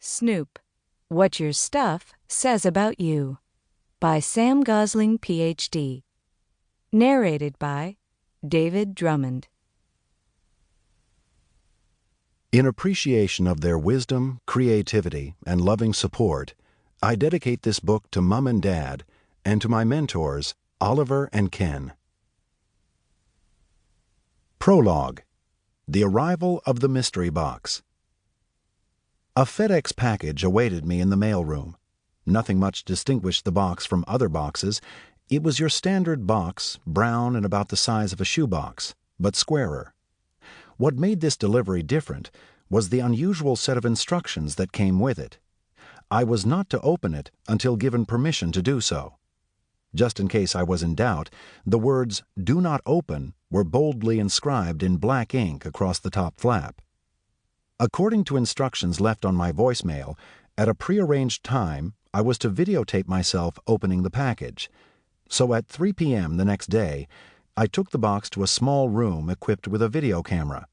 Snoop, What Your Stuff Says About You, by Sam Gosling, Ph.D. Narrated by David Drummond. In appreciation of their wisdom, creativity, and loving support, I dedicate this book to Mom and Dad and to my mentors, Oliver and Ken. Prologue: The Arrival of the Mystery Box. A FedEx package awaited me in the mailroom. Nothing much distinguished the box from other boxes. It was your standard box, brown and about the size of a shoebox, but squarer. What made this delivery different was the unusual set of instructions that came with it. I was not to open it until given permission to do so. Just in case I was in doubt, the words "Do not open" were boldly inscribed in black ink across the top flap. According to instructions left on my voicemail, at a prearranged time, I was to videotape myself opening the package. So at 3 p.m. the next day, I took the box to a small room equipped with a video camera.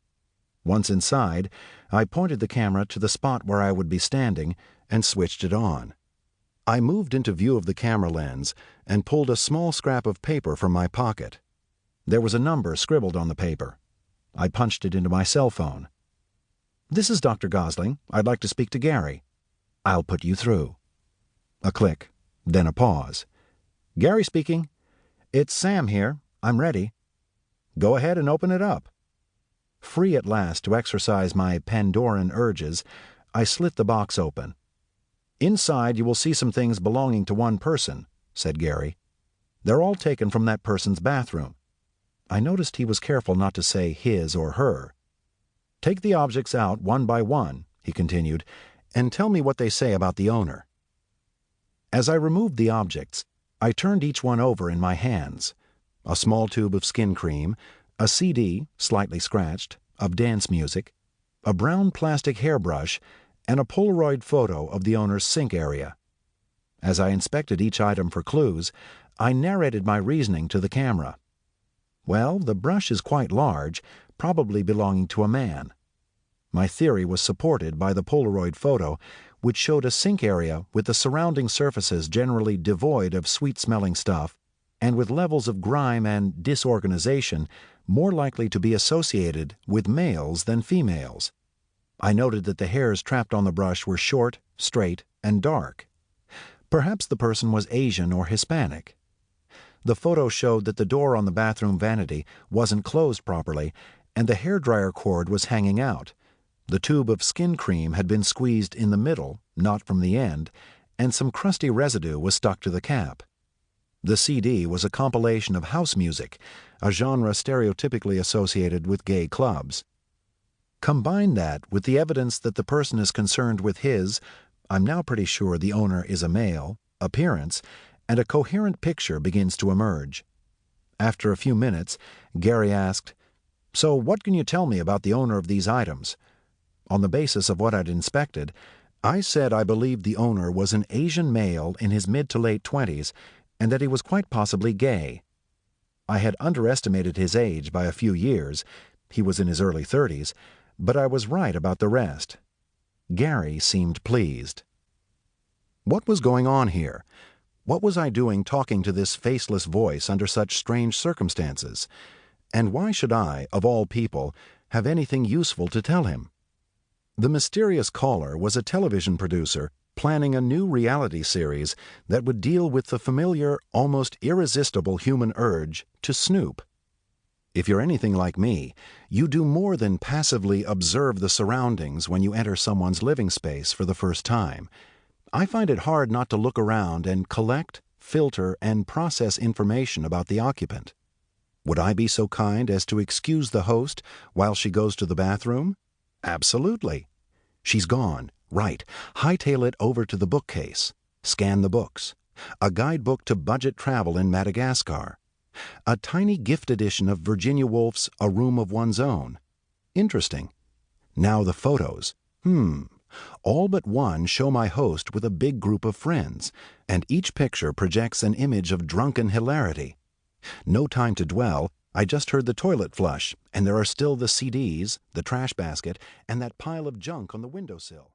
Once inside, I pointed the camera to the spot where I would be standing and switched it on. I moved into view of the camera lens and pulled a small scrap of paper from my pocket. There was a number scribbled on the paper. I punched it into my cell phone. "This is Dr. Gosling. I'd like to speak to Gary." "I'll put you through." A click, then a pause. "Gary speaking." "It's Sam here. I'm ready." "Go ahead and open it up." Free at last to exercise my Pandoran urges, I slit the box open. "Inside you will see some things belonging to one person," said Gary. "They're all taken from that person's bathroom." I noticed he was careful not to say his or her. "Take the objects out one by one," he continued, "and tell me what they say about the owner." As I removed the objects, I turned each one over in my hands. A small tube of skin cream, a CD, slightly scratched, of dance music, a brown plastic hairbrush, and a Polaroid photo of the owner's sink area. As I inspected each item for clues, I narrated my reasoning to the camera. Well, the brush is quite large, probably belonging to a man. My theory was supported by the Polaroid photo, which showed a sink area with the surrounding surfaces generally devoid of sweet-smelling stuff and with levels of grime and disorganization more likely to be associated with males than females. I noted that the hairs trapped on the brush were short, straight, and dark. Perhaps the person was Asian or Hispanic. The photo showed that the door on the bathroom vanity wasn't closed properly, and the hairdryer cord was hanging out. The tube of skin cream had been squeezed in the middle, not from the end, and some crusty residue was stuck to the cap. The CD was a compilation of house music, a genre stereotypically associated with gay clubs. Combine that with the evidence that the person is concerned with his, I'm now pretty sure the owner is a male, appearance, and a coherent picture begins to emerge. After a few minutes, Gary asked, "So what can you tell me about the owner of these items?" On the basis of what I'd inspected, I said I believed the owner was an Asian male in his mid to late 20s and that he was quite possibly gay. I had underestimated his age by a few years. He was in his early 30s, but I was right about the rest. Gary seemed pleased. What was going on here? What was I doing talking to this faceless voice under such strange circumstances? And why should I, of all people, have anything useful to tell him? The mysterious caller was a television producer planning a new reality series that would deal with the familiar, almost irresistible human urge to snoop. If you're anything like me, you do more than passively observe the surroundings when you enter someone's living space for the first time. I find it hard not to look around and collect, filter, and process information about the occupant. Would I be so kind as to excuse the host while she goes to the bathroom? Absolutely. She's gone. Right. Hightail it over to the bookcase. Scan the books. A guidebook to budget travel in Madagascar. A tiny gift edition of Virginia Woolf's A Room of One's Own. Interesting. Now the photos. All but one show my host with a big group of friends, and each picture projects an image of drunken hilarity. No time to dwell. I just heard the toilet flush, and there are still the CDs, the trash basket, and that pile of junk on the windowsill.